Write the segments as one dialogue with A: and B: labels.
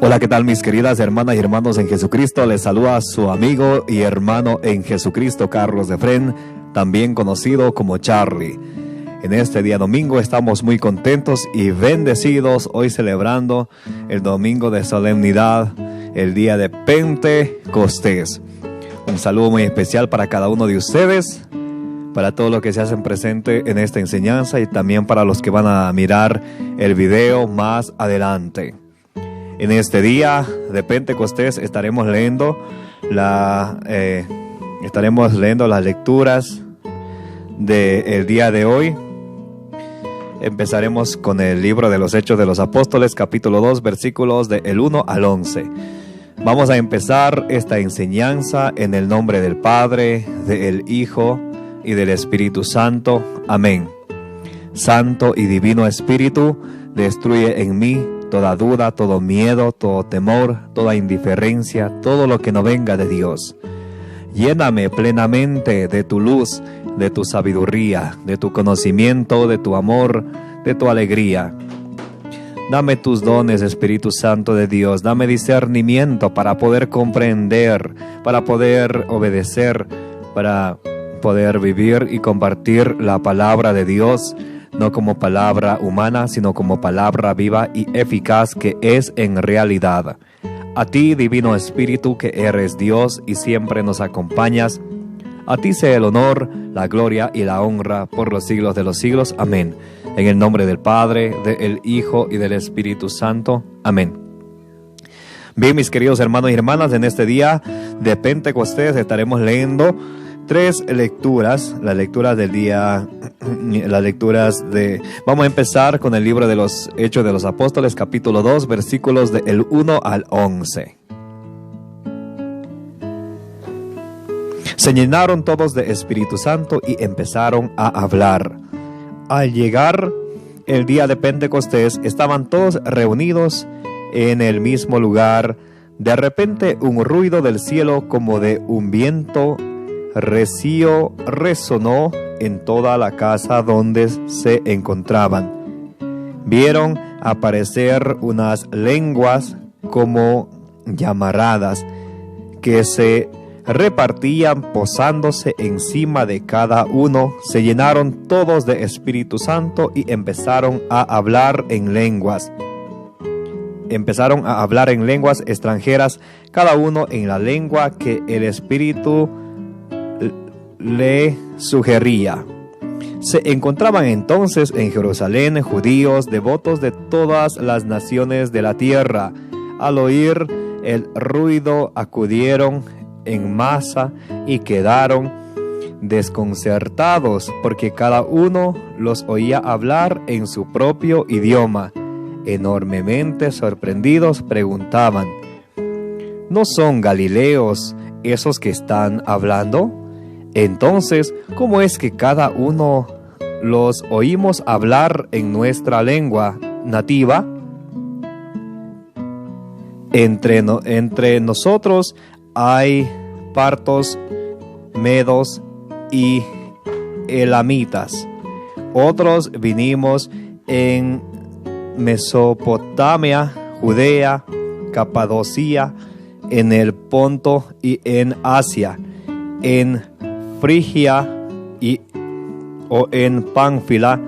A: Hola, ¿qué tal mis queridas hermanas y hermanos en Jesucristo? Les saluda su amigo y hermano en Jesucristo, Carlos Efrén, también conocido como Charlie. En este día domingo estamos muy contentos y bendecidos hoy celebrando el domingo de solemnidad, el día de Pentecostés. Un saludo muy especial para cada uno de ustedes, para todos los que se hacen presente en esta enseñanza y también para los que van a mirar el video más adelante. En este día de Pentecostés estaremos leyendo las lecturas del día de hoy. Empezaremos con el libro de los Hechos de los Apóstoles, capítulo 2, versículos del 1 al 11. Vamos a empezar esta enseñanza en el nombre del Padre, del Hijo y del Espíritu Santo. Amén. Santo y divino Espíritu, destruye en mí toda duda, todo miedo, todo temor, toda indiferencia, todo lo que no venga de Dios. Lléname plenamente de tu luz, de tu sabiduría, de tu conocimiento, de tu amor, de tu alegría. Dame tus dones, Espíritu Santo de Dios. Dame discernimiento para poder comprender, para poder obedecer, para poder vivir y compartir la palabra de Dios, no como palabra humana, sino como palabra viva y eficaz que es en realidad. A ti, Divino Espíritu, que eres Dios y siempre nos acompañas, a ti sea el honor, la gloria y la honra por los siglos de los siglos. Amén. En el nombre del Padre, del Hijo y del Espíritu Santo. Amén. Bien, mis queridos hermanos y hermanas, en este día de Pentecostés estaremos leyendo tres lecturas, las lecturas del día, vamos a empezar con el libro de los Hechos de los Apóstoles, capítulo 2, versículos del 1 al 11. Se llenaron todos de Espíritu Santo y empezaron a hablar. Al llegar el día de Pentecostés, estaban todos reunidos en el mismo lugar. De repente, un ruido del cielo como de un viento recio resonó en toda la casa donde se encontraban. Vieron aparecer unas lenguas como llamaradas que se repartían posándose encima de cada uno. Se llenaron todos de Espíritu Santo y empezaron a hablar en lenguas. Empezaron a hablar en lenguas extranjeras, cada uno en la lengua que el Espíritu le sugería. Se encontraban entonces en Jerusalén judíos devotos de todas las naciones de la tierra. Al oír el ruido acudieron en masa y quedaron desconcertados porque cada uno los oía hablar en su propio idioma. Enormemente sorprendidos preguntaban: ¿no son galileos esos que están hablando? Entonces, ¿cómo es que cada uno los oímos hablar en nuestra lengua nativa? Entre nosotros hay partos, medos y elamitas. Otros vinimos en Mesopotamia, Judea, Capadocia, en el Ponto y en Asia, en Frigia o en Pánfila,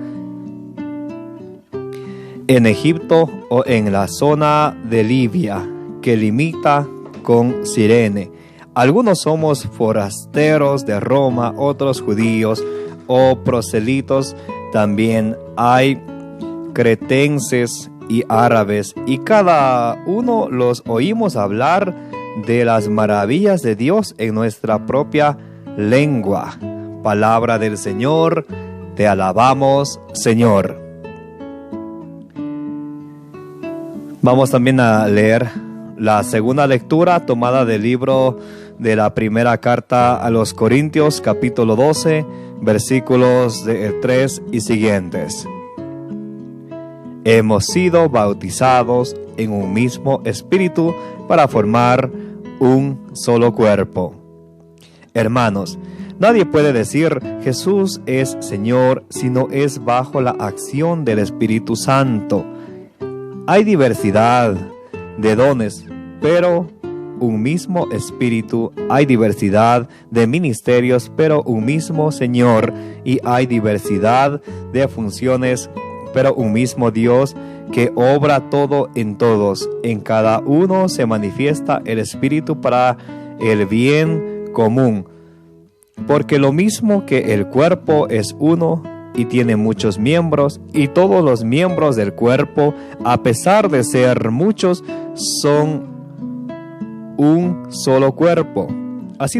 A: en Egipto o en la zona de Libia que limita con Cirene. Algunos somos forasteros de Roma, otros judíos o proselitos. También hay cretenses y árabes, y cada uno los oímos hablar de las maravillas de Dios en nuestra propia lengua. Palabra del Señor, te alabamos, Señor. Vamos también a leer la segunda lectura tomada del libro de la primera carta a los Corintios, capítulo 12, versículos del 3 y siguientes. Hemos sido bautizados en un mismo espíritu para formar un solo cuerpo. Hermanos, nadie puede decir Jesús es Señor si no es bajo la acción del Espíritu Santo. Hay diversidad de dones, pero un mismo Espíritu. Hay diversidad de ministerios, pero un mismo Señor. Y hay diversidad de funciones, pero un mismo Dios que obra todo en todos. En cada uno se manifiesta el Espíritu para el bien común. Porque lo mismo que el cuerpo es uno y tiene muchos miembros, y todos los miembros del cuerpo, a pesar de ser muchos, son un solo cuerpo. Así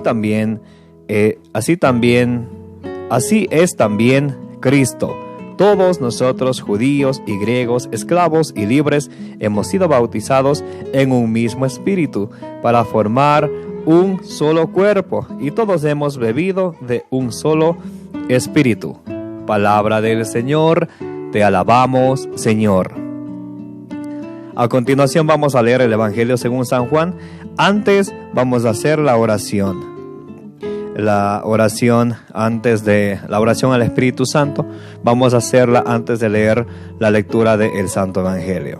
A: es también Cristo. Todos nosotros, judíos y griegos, esclavos y libres, hemos sido bautizados en un mismo espíritu para formar un solo cuerpo, y todos hemos bebido de un solo espíritu. Palabra del Señor, te alabamos, Señor. A continuación vamos a leer el Evangelio según San Juan. Antes vamos a hacer la oración. La oración al Espíritu Santo, vamos a hacerla antes de leer la lectura del Santo Evangelio.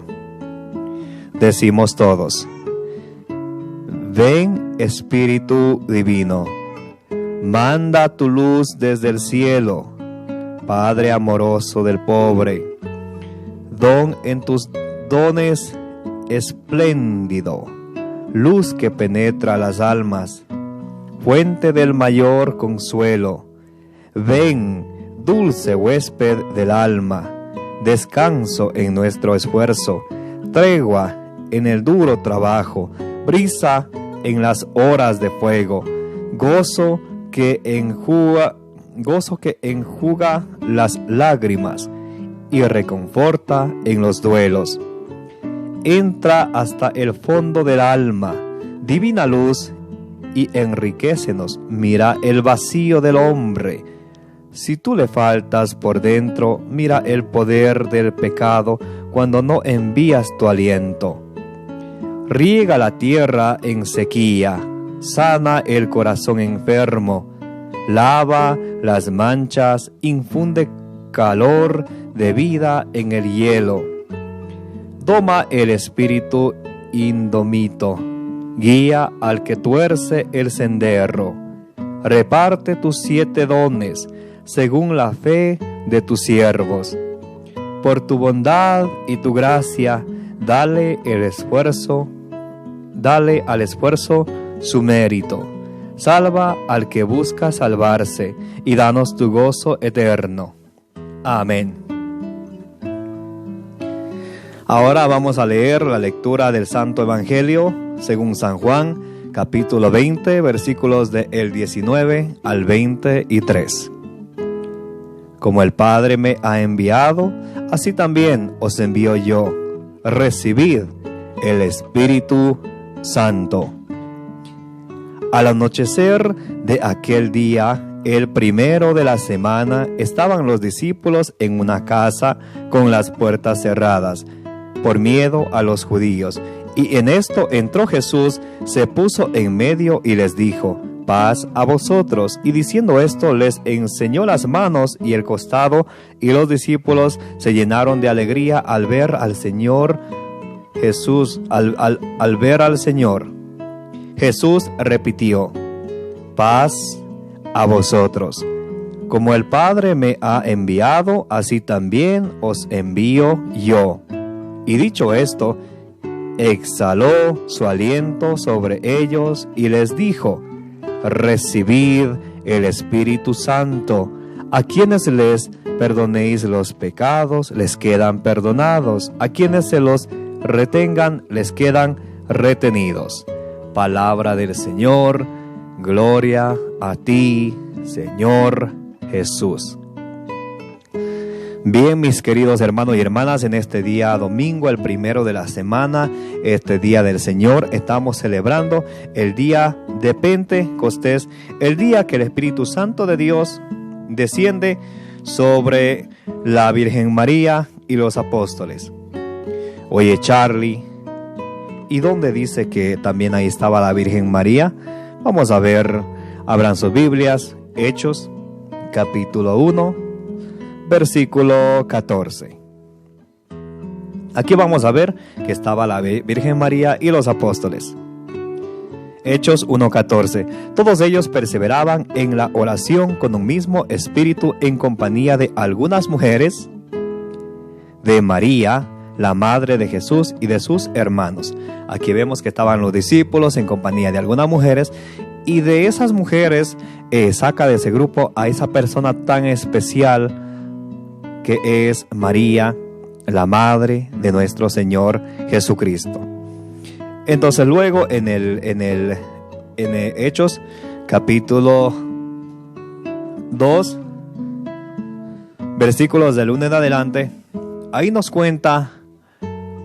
A: Decimos todos: ven, Espíritu Divino, manda tu luz desde el cielo, Padre amoroso del pobre, don en tus dones espléndido, luz que penetra las almas, fuente del mayor consuelo. Ven, dulce huésped del alma, descanso en nuestro esfuerzo, tregua en el duro trabajo, brisa en las horas de fuego, gozo que enjuga las lágrimas y reconforta en los duelos. Entra hasta el fondo del alma, divina luz, y enriquécenos. Mira el vacío del hombre. Si tú le faltas por dentro, mira el poder del pecado cuando no envías tu aliento. Riega la tierra en sequía, sana el corazón enfermo, lava las manchas, infunde calor de vida en el hielo. Doma el espíritu indomito, guía al que tuerce el sendero. Reparte tus 7 dones según la fe de tus siervos. Por tu bondad y tu gracia, dale al esfuerzo su mérito. Salva al que busca salvarse y danos tu gozo eterno. Amén. Ahora vamos a leer la lectura del Santo Evangelio según San Juan, capítulo 20, versículos del 19 al 23. Como el Padre me ha enviado, así también os envío yo. Recibid el Espíritu Santo. Al anochecer de aquel día, el primero de la semana, estaban los discípulos en una casa con las puertas cerradas, por miedo a los judíos. Y en esto entró Jesús, se puso en medio y les dijo: paz a vosotros. Y diciendo esto, les enseñó las manos y el costado, y los discípulos se llenaron de alegría al ver al Señor Jesús. Al ver al Señor, Jesús repitió: paz a vosotros. Como el Padre me ha enviado, así también os envío yo. Y dicho esto, exhaló su aliento sobre ellos y les dijo: recibid el Espíritu Santo. A quienes les perdonéis los pecados, les quedan perdonados. A quienes se los retengan, les quedan retenidos. Palabra del Señor. Gloria a ti, Señor Jesús. Bien, mis queridos hermanos y hermanas, en este día domingo, el primero de la semana, este día del Señor, estamos celebrando el día de Pentecostés, el día que el Espíritu Santo de Dios desciende sobre la Virgen María y los apóstoles. Oye, Charlie, ¿y dónde dice que también ahí estaba la Virgen María? Vamos a ver, abran sus Biblias, Hechos, capítulo 1, versículo 14. Aquí vamos a ver que estaba la Virgen María y los apóstoles. Hechos 1:14. Todos ellos perseveraban en la oración con un mismo espíritu en compañía de algunas mujeres, de María, la madre de Jesús, y de sus hermanos. Aquí vemos que estaban los discípulos en compañía de algunas mujeres, y de esas mujeres saca de ese grupo a esa persona tan especial que es María, la madre de nuestro Señor Jesucristo. Entonces luego en Hechos capítulo 2, versículos del 1 en adelante, ahí nos cuenta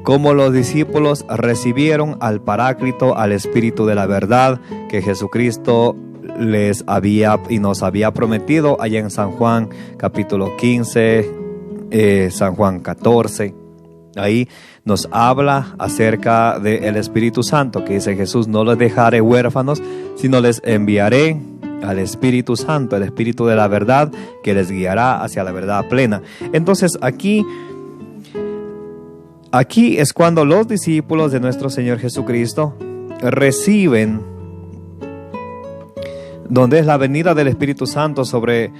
A: cómo los discípulos recibieron al Paráclito, al Espíritu de la verdad que Jesucristo les había y nos había prometido allá en San Juan capítulo 15, San Juan 14. Ahí nos habla acerca del Espíritu Santo, que dice Jesús: no los dejaré huérfanos, sino les enviaré al Espíritu Santo, el Espíritu de la verdad, que les guiará hacia la verdad plena. Entonces aquí es cuando los discípulos de nuestro Señor Jesucristo reciben, donde es la venida del Espíritu Santo sobre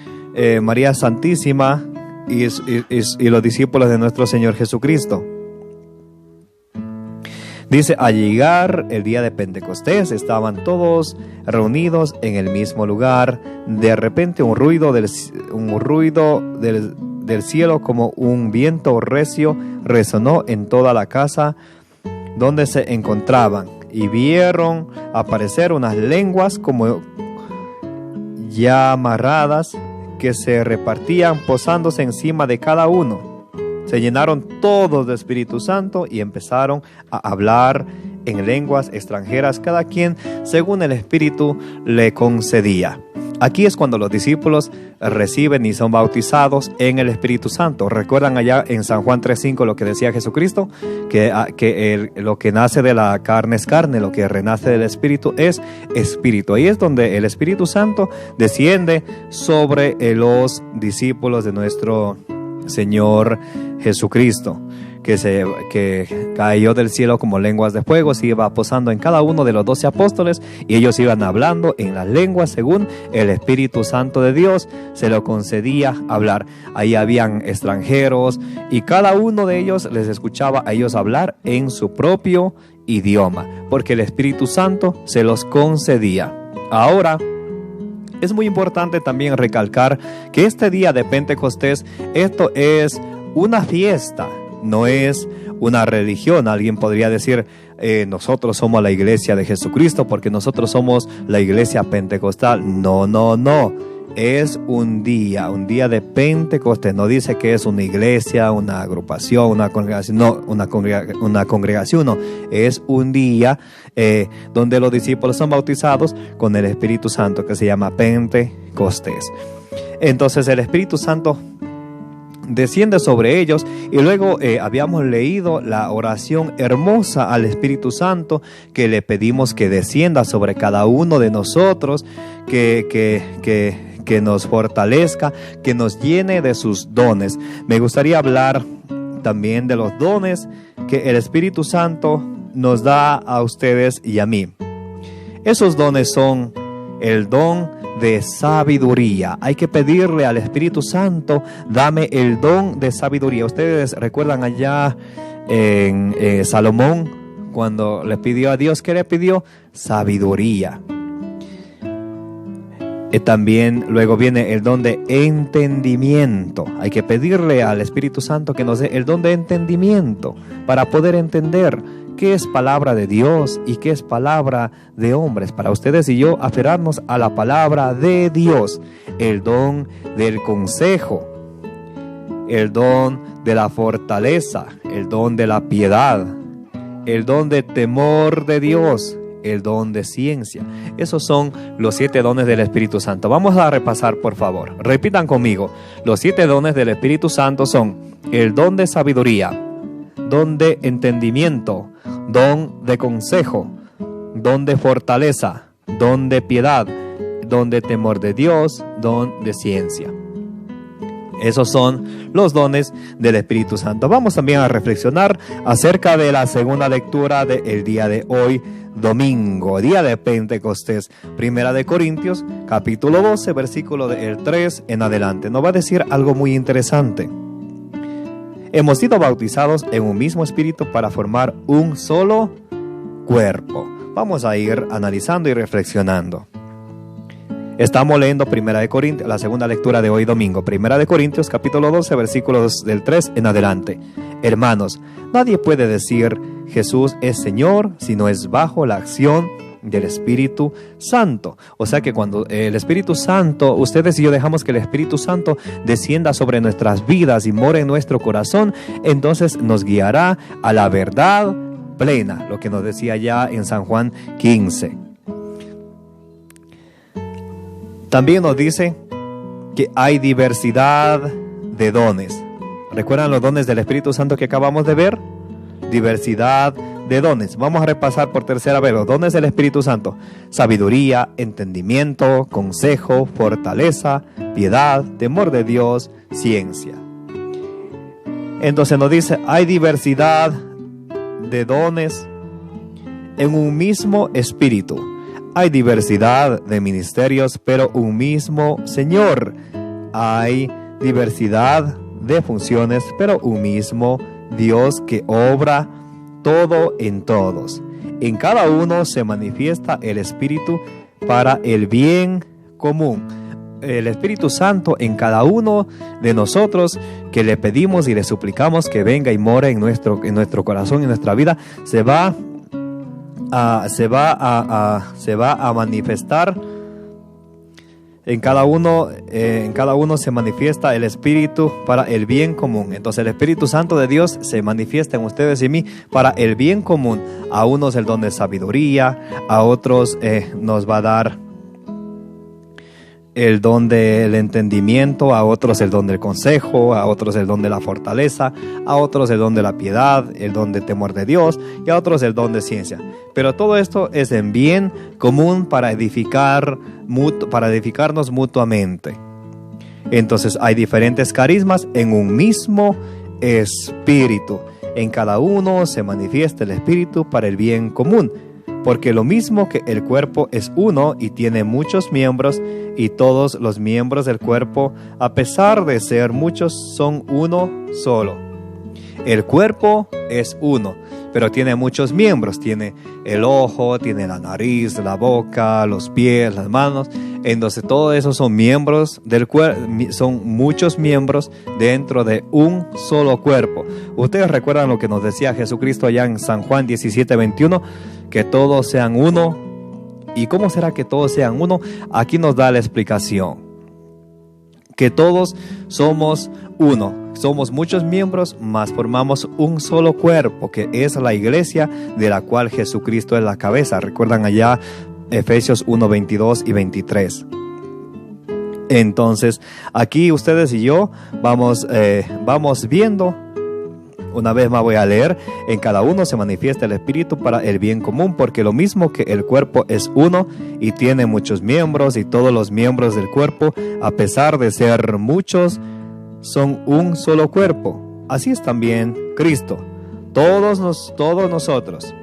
A: María Santísima y los discípulos de nuestro Señor Jesucristo. Dice: al llegar el día de Pentecostés, estaban todos reunidos en el mismo lugar. De repente un ruido del cielo, como un viento recio, resonó en toda la casa donde se encontraban, y vieron aparecer unas lenguas como ya amarradas, que se repartían posándose encima de cada uno. Se llenaron todos de Espíritu Santo y empezaron a hablar en lenguas extranjeras, cada quien según el Espíritu le concedía. Aquí es cuando los discípulos reciben y son bautizados en el Espíritu Santo. ¿Recuerdan allá en San Juan 3:5 lo que decía Jesucristo? Que lo que nace de la carne es carne, lo que renace del Espíritu es Espíritu. Ahí es donde el Espíritu Santo desciende sobre los discípulos de nuestro Señor Jesucristo, que cayó del cielo como lenguas de fuego, se iba posando en cada uno de los 12 apóstoles, y ellos iban hablando en las lenguas según el Espíritu Santo de Dios se lo concedía hablar. Ahí habían extranjeros y cada uno de ellos les escuchaba a ellos hablar en su propio idioma, porque el Espíritu Santo se los concedía. Ahora, es muy importante también recalcar que este día de Pentecostés, esto es una fiesta, no es una religión. Alguien podría decir, nosotros somos la iglesia de Jesucristo porque nosotros somos la iglesia pentecostal. No. Es un día de Pentecostés. No dice que es una iglesia, una agrupación, una congregación. No, una congregación no. Es un día donde los discípulos son bautizados con el Espíritu Santo, que se llama Pentecostés. Entonces el Espíritu Santo desciende sobre ellos, y luego habíamos leído la oración hermosa al Espíritu Santo, que le pedimos que descienda sobre cada uno de nosotros, que nos fortalezca, que nos llene de sus dones. Me gustaría hablar también de los dones que el Espíritu Santo nos da a ustedes y a mí. Esos dones son el don de sabiduría. Hay que pedirle al Espíritu Santo: dame el don de sabiduría. Ustedes recuerdan allá en Salomón, cuando le pidió a Dios, ¿qué le pidió? Sabiduría. También luego viene el don de entendimiento. Hay que pedirle al Espíritu Santo que nos dé el don de entendimiento para poder entender qué es palabra de Dios y qué es palabra de hombres. Para ustedes y yo aferrarnos a la palabra de Dios. El don del consejo, el don de la fortaleza, el don de la piedad, el don de temor de Dios, el don de ciencia. Esos son los 7 dones del Espíritu Santo. Vamos a repasar, por favor. Repitan conmigo. Los 7 dones del Espíritu Santo son el don de sabiduría, don de entendimiento, don de consejo, don de fortaleza, don de piedad, don de temor de Dios, don de ciencia. Esos son los dones del Espíritu Santo. Vamos también a reflexionar acerca de la segunda lectura del día de hoy, domingo, día de Pentecostés. Primera de Corintios, capítulo 12, versículo del 3 en adelante. Nos va a decir algo muy interesante. Hemos sido bautizados en un mismo espíritu para formar un solo cuerpo. Vamos a ir analizando y reflexionando. Estamos leyendo Primera de Corintios, la segunda lectura de hoy domingo. Primera de Corintios, capítulo 12, versículos del 3 en adelante. Hermanos, nadie puede decir Jesús es Señor si no es bajo la acción del Espíritu Santo. O sea que cuando el Espíritu Santo, ustedes y yo dejamos que el Espíritu Santo descienda sobre nuestras vidas y more en nuestro corazón, entonces nos guiará a la verdad plena, lo que nos decía ya en San Juan 15. También nos dice que hay diversidad de dones. ¿Recuerdan los dones del Espíritu Santo que acabamos de ver? Diversidad de dones. Vamos a repasar por tercera vez los dones del Espíritu Santo: sabiduría, entendimiento, consejo, fortaleza, piedad, temor de Dios, ciencia. Entonces nos dice, hay diversidad de dones en un mismo espíritu. Hay diversidad de ministerios, pero un mismo Señor. Hay diversidad de funciones, pero un mismo Dios que obra todo en todos. En cada uno se manifiesta el Espíritu para el bien común. El Espíritu Santo en cada uno de nosotros, que le pedimos y le suplicamos que venga y more en nuestro corazón, en nuestra vida, se va a manifestar en cada uno se manifiesta el Espíritu para el bien común. Entonces el Espíritu Santo de Dios se manifiesta en ustedes y mí para el bien común. A unos el don de sabiduría, a otros nos va a dar el don del entendimiento, a otros el don del consejo, a otros el don de la fortaleza, a otros el don de la piedad, el don de temor de Dios, y a otros el don de ciencia. Pero todo esto es en bien común para edificarnos mutuamente. Entonces hay diferentes carismas en un mismo espíritu. En cada uno se manifiesta el Espíritu para el bien común. Porque lo mismo que el cuerpo es uno y tiene muchos miembros, y todos los miembros del cuerpo, a pesar de ser muchos, son uno solo. El cuerpo es uno, pero tiene muchos miembros. Tiene el ojo, tiene la nariz, la boca, los pies, las manos. Entonces todos esos son miembros del cuerpo, son muchos miembros dentro de un solo cuerpo. Ustedes recuerdan lo que nos decía Jesucristo allá en San Juan 17:21, que todos sean uno. ¿Y cómo será que todos sean uno? Aquí nos da la explicación. Que todos somos uno. Somos muchos miembros, mas formamos un solo cuerpo, que es la iglesia de la cual Jesucristo es la cabeza. ¿Recuerdan allá Efesios 1, 22 y 23? Entonces, aquí ustedes y yo vamos viendo. Una vez más voy a leer. En cada uno se manifiesta el Espíritu para el bien común, porque lo mismo que el cuerpo es uno y tiene muchos miembros, y todos los miembros del cuerpo, a pesar de ser muchos, son un solo cuerpo. Así es también Cristo. Todos nosotros,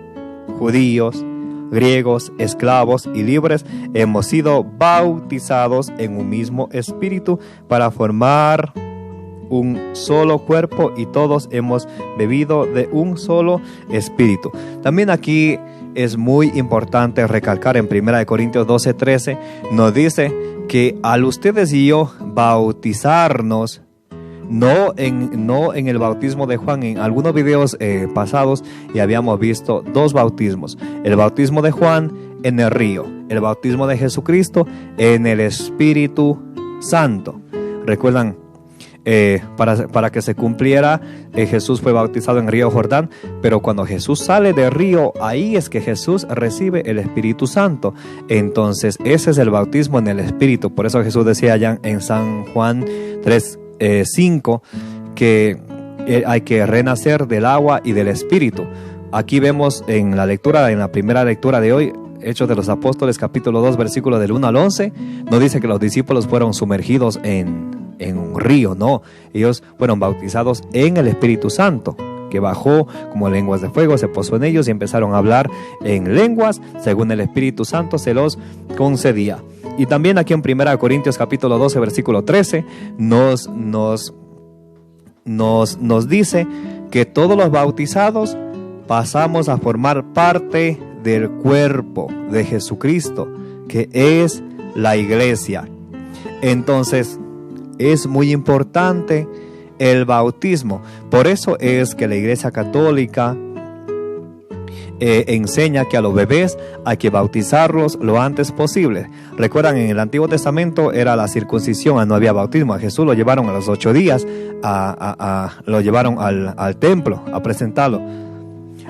A: judíos, griegos, esclavos y libres, hemos sido bautizados en un mismo espíritu para formar un solo cuerpo, y todos hemos bebido de un solo espíritu. También aquí es muy importante recalcar en 1 Corintios 12:13, nos dice que al ustedes y yo bautizarnos, no en el bautismo de Juan. En algunos videos pasados ya habíamos visto dos bautismos: el bautismo de Juan en el río, el bautismo de Jesucristo en el Espíritu Santo. Recuerdan, para que se cumpliera, Jesús fue bautizado en el río Jordán, pero cuando Jesús sale del río, ahí es que Jesús recibe el Espíritu Santo. Entonces ese es el bautismo en el Espíritu. Por eso Jesús decía allá en San Juan 3:5 que hay que renacer del agua y del Espíritu. Aquí vemos en la primera lectura de hoy, Hechos de los Apóstoles, capítulo 2, versículos del 1 al 11, nos dice que los discípulos fueron sumergidos en en un río, no. Ellos fueron bautizados en el Espíritu Santo, que bajó como lenguas de fuego, se posó en ellos y empezaron a hablar en lenguas según el Espíritu Santo se los concedía. Y también aquí en 1 Corintios capítulo 12 versículo 13 nos dice que todos los bautizados pasamos a formar parte del cuerpo de Jesucristo, que es la iglesia. Entonces es muy importante el bautismo. Por eso es que la Iglesia Católica enseña que a los bebés hay que bautizarlos lo antes posible. Recuerdan, en el Antiguo Testamento era la circuncisión, no había bautismo. A Jesús lo llevaron a los 8 días, lo llevaron al templo a presentarlo.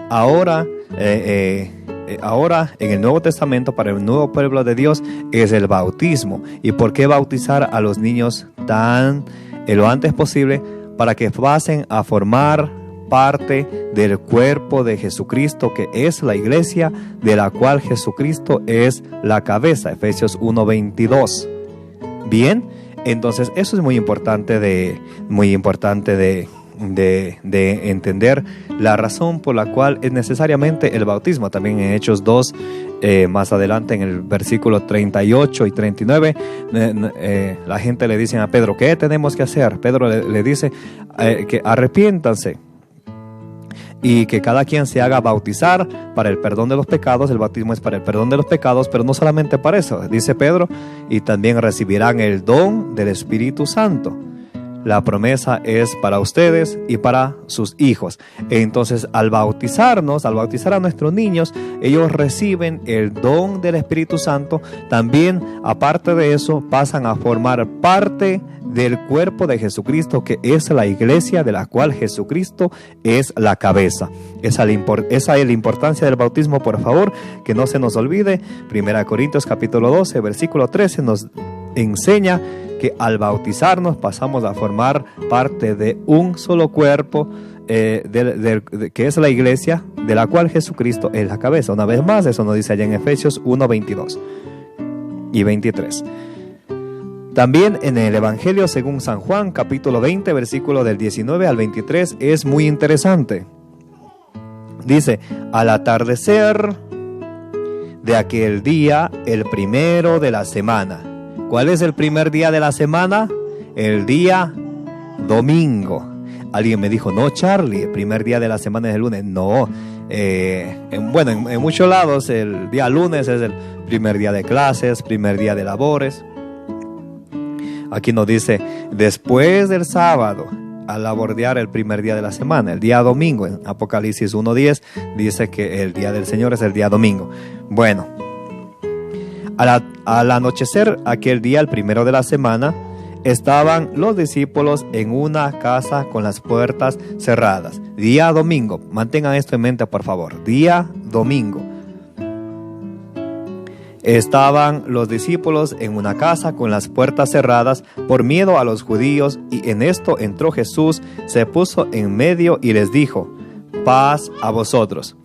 A: Ahora en el Nuevo Testamento, para el nuevo pueblo de Dios, es el bautismo. ¿Y por qué bautizar a los niños lo antes posible? Para que pasen a formar parte del cuerpo de Jesucristo, que es la iglesia, de la cual Jesucristo es la cabeza. Efesios 1:22. Bien, entonces eso es muy importante de entender la razón por la cual es necesariamente el bautismo. También en Hechos 2, más adelante en el versículo 38 y 39, la gente le dice a Pedro, ¿qué tenemos que hacer? Pedro le dice que arrepiéntanse y que cada quien se haga bautizar para el perdón de los pecados. El bautismo es para el perdón de los pecados, pero no solamente para eso, dice Pedro, y también recibirán el don del Espíritu Santo. La promesa es para ustedes y para sus hijos. Entonces, al bautizar a nuestros niños, ellos reciben el don del Espíritu Santo. También, aparte de eso, pasan a formar parte del cuerpo de Jesucristo, que es la iglesia, de la cual Jesucristo es la cabeza. Esa es la importancia del bautismo, por favor, que no se nos olvide. 1 Corintios capítulo 12, versículo 13 nos enseña que al bautizarnos pasamos a formar parte de un solo cuerpo, que es la iglesia, de la cual Jesucristo es la cabeza. Una vez más, eso nos dice allá en Efesios 1, 22 y 23. También en el Evangelio según San Juan, capítulo 20, versículo del 19 al 23, es muy interesante. Dice, al atardecer de aquel día, el primero de la semana. ¿Cuál es el primer día de la semana? El día domingo. Alguien me dijo, no, Charlie, el primer día de la semana es el lunes. No, en muchos lados el día lunes es el primer día de clases, primer día de labores. Aquí nos dice, después del sábado, al abordear el primer día de la semana, el día domingo. En Apocalipsis 1:10 dice que el día del Señor es el día domingo. Bueno, al anochecer aquel día, el primero de la semana, estaban los discípulos en una casa con las puertas cerradas. Día domingo, mantengan esto en mente, por favor. Día domingo. Estaban los discípulos en una casa con las puertas cerradas por miedo a los judíos, y en esto entró Jesús, se puso en medio y les dijo, paz a vosotros.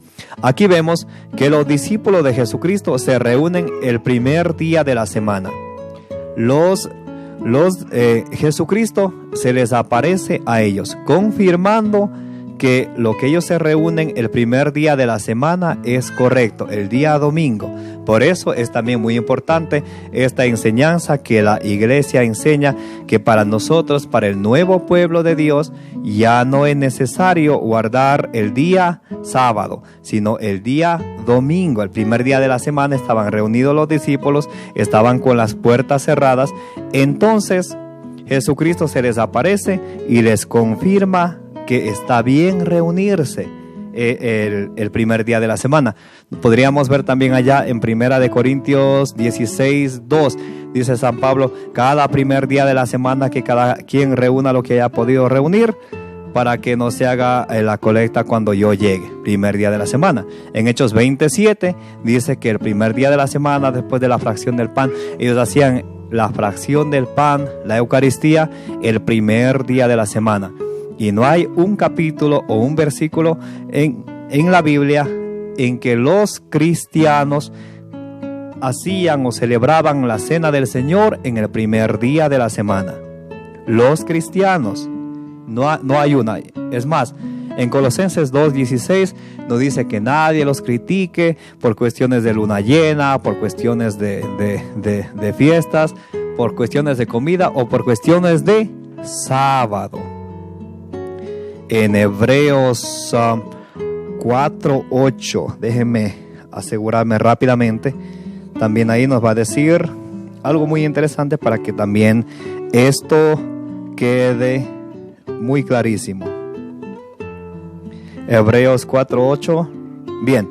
A: Aquí vemos que los discípulos de Jesucristo se reúnen el primer día de la semana. Jesucristo se les aparece a ellos, confirmando que lo que ellos se reúnen el primer día de la semana es correcto, el día domingo. Por eso es también muy importante esta enseñanza que la iglesia enseña, que para nosotros, para el nuevo pueblo de Dios, ya no es necesario guardar el día sábado, sino el día domingo. El primer día de la semana estaban reunidos los discípulos, estaban con las puertas cerradas. Entonces Jesucristo se les aparece y les confirma que está bien reunirse el primer día de la semana. Podríamos ver también allá en 1 Corintios 16:2, dice San Pablo, cada primer día de la semana que cada quien reúna lo que haya podido reunir, para que no se haga la colecta cuando yo llegue, primer día de la semana. En Hechos 27 dice que el primer día de la semana, después de la fracción del pan, ellos hacían la fracción del pan, la Eucaristía, el primer día de la semana. Y no hay un capítulo o un versículo en la Biblia en que los cristianos hacían o celebraban la cena del Señor en el primer día de la semana. los cristianos. No hay una. Es más, en Colosenses 2:16 nos dice que nadie los critique por cuestiones de luna llena, por cuestiones de fiestas, por cuestiones de comida o por cuestiones de sábado. En Hebreos 4:8, déjenme asegurarme rápidamente, también ahí nos va a decir algo muy interesante para que también esto quede muy clarísimo. Hebreos 4:8, bien.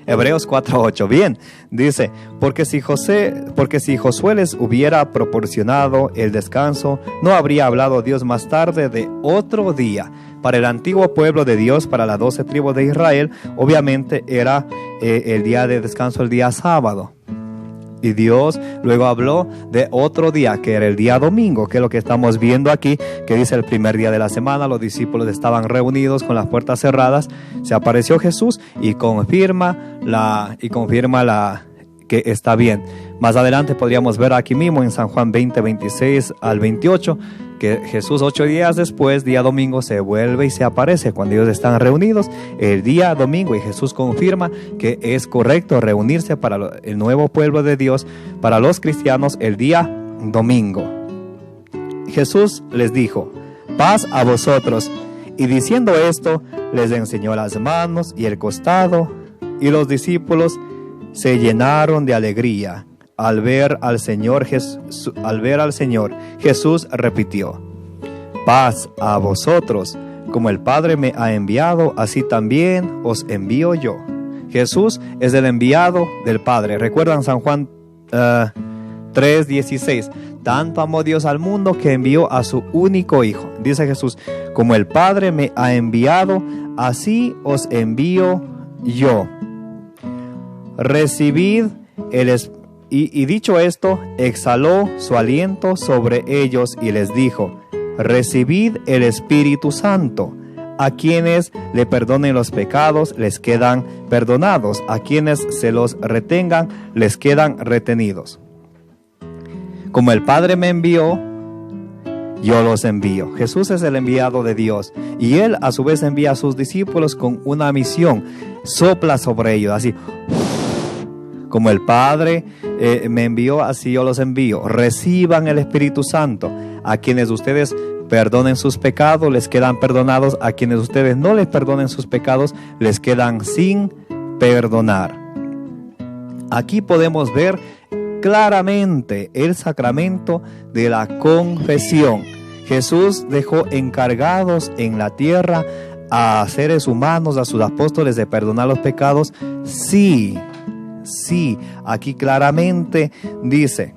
A: Hebreos 4:8, bien, dice, porque si Josué les hubiera proporcionado el descanso, no habría hablado Dios más tarde de otro día. Para el antiguo pueblo de Dios, para las 12 tribus de Israel, obviamente era el día de descanso, el día sábado. Y Dios luego habló de otro día, que era el día domingo, que es lo que estamos viendo aquí, que dice el primer día de la semana, los discípulos estaban reunidos con las puertas cerradas, se apareció Jesús y confirma que está bien. Más adelante podríamos ver aquí mismo en San Juan 20:26 al 28, que Jesús 8 días después, día domingo, se vuelve y se aparece cuando ellos están reunidos el día domingo, y Jesús confirma que es correcto reunirse para el nuevo pueblo de Dios, para los cristianos, el día domingo. Jesús les dijo: paz a vosotros. Y diciendo esto, les enseñó las manos y el costado, y los discípulos se llenaron de alegría al ver al Señor. Jesús repitió: paz a vosotros. Como el Padre me ha enviado, así también os envío yo. Jesús es el enviado del Padre. ¿Recuerdan San Juan 3:16? Tanto amó Dios al mundo que envió a su único Hijo. Dice Jesús: como el Padre me ha enviado, así os envío yo. Recibid el Espíritu. Y dicho esto, exhaló su aliento sobre ellos y les dijo: recibid el Espíritu Santo. A quienes le perdonen los pecados, les quedan perdonados. A quienes se los retengan, les quedan retenidos. Como el Padre me envió, yo los envío. Jesús es el enviado de Dios, y Él a su vez envía a sus discípulos con una misión. Sopla sobre ellos, así. Como el Padre me envió, así yo los envío. Reciban el Espíritu Santo. A quienes ustedes perdonen sus pecados, les quedan perdonados. A quienes ustedes no les perdonen sus pecados, les quedan sin perdonar. Aquí podemos ver claramente el sacramento de la confesión. Jesús dejó encargados en la tierra a seres humanos, a sus apóstoles, de perdonar los pecados. Sí, aquí claramente dice: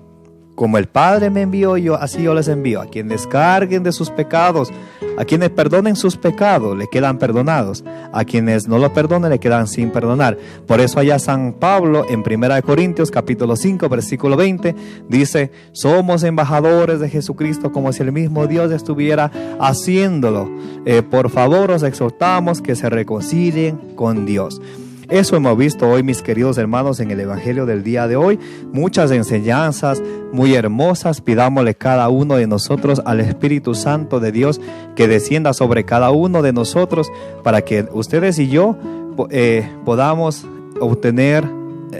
A: como el Padre me envió, así yo les envío. A quienes descarguen de sus pecados, a quienes perdonen sus pecados, le quedan perdonados. A quienes no lo perdonen, le quedan sin perdonar. Por eso allá San Pablo en 1 Corintios capítulo 5 versículo 20 dice: somos embajadores de Jesucristo, como si el mismo Dios estuviera haciéndolo. Por favor, os exhortamos que se reconcilien con Dios. Eso hemos visto hoy, mis queridos hermanos, en el Evangelio del día de hoy. Muchas enseñanzas muy hermosas. Pidámosle cada uno de nosotros al Espíritu Santo de Dios que descienda sobre cada uno de nosotros, para que ustedes y yo podamos obtener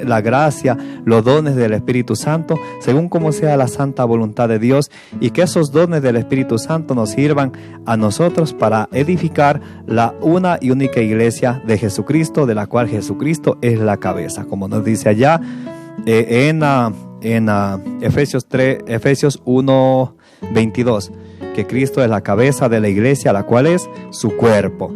A: la gracia, los dones del Espíritu Santo, según como sea la santa voluntad de Dios, y que esos dones del Espíritu Santo nos sirvan a nosotros para edificar la una y única iglesia de Jesucristo, de la cual Jesucristo es la cabeza, como nos dice allá en Efesios 1:22, que Cristo es la cabeza de la iglesia, la cual es su cuerpo.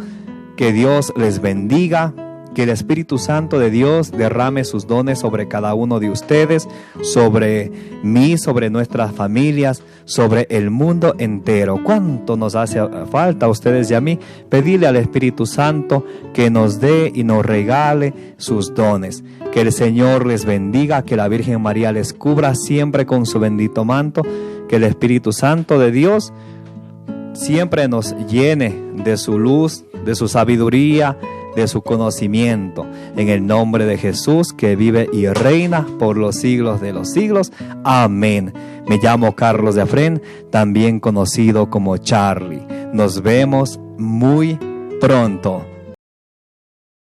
A: Que Dios les bendiga. Que el Espíritu Santo de Dios derrame sus dones sobre cada uno de ustedes, sobre mí, sobre nuestras familias, sobre el mundo entero. ¿Cuánto nos hace falta a ustedes y a mí pedirle al Espíritu Santo que nos dé y nos regale sus dones? Que el Señor les bendiga, que la Virgen María les cubra siempre con su bendito manto, que el Espíritu Santo de Dios siempre nos llene de su luz, de su sabiduría, de su conocimiento. En el nombre de Jesús, que vive y reina por los siglos de los siglos. Amén. Me llamo Carlos de Afrén, también conocido como Charlie. Nos vemos muy pronto.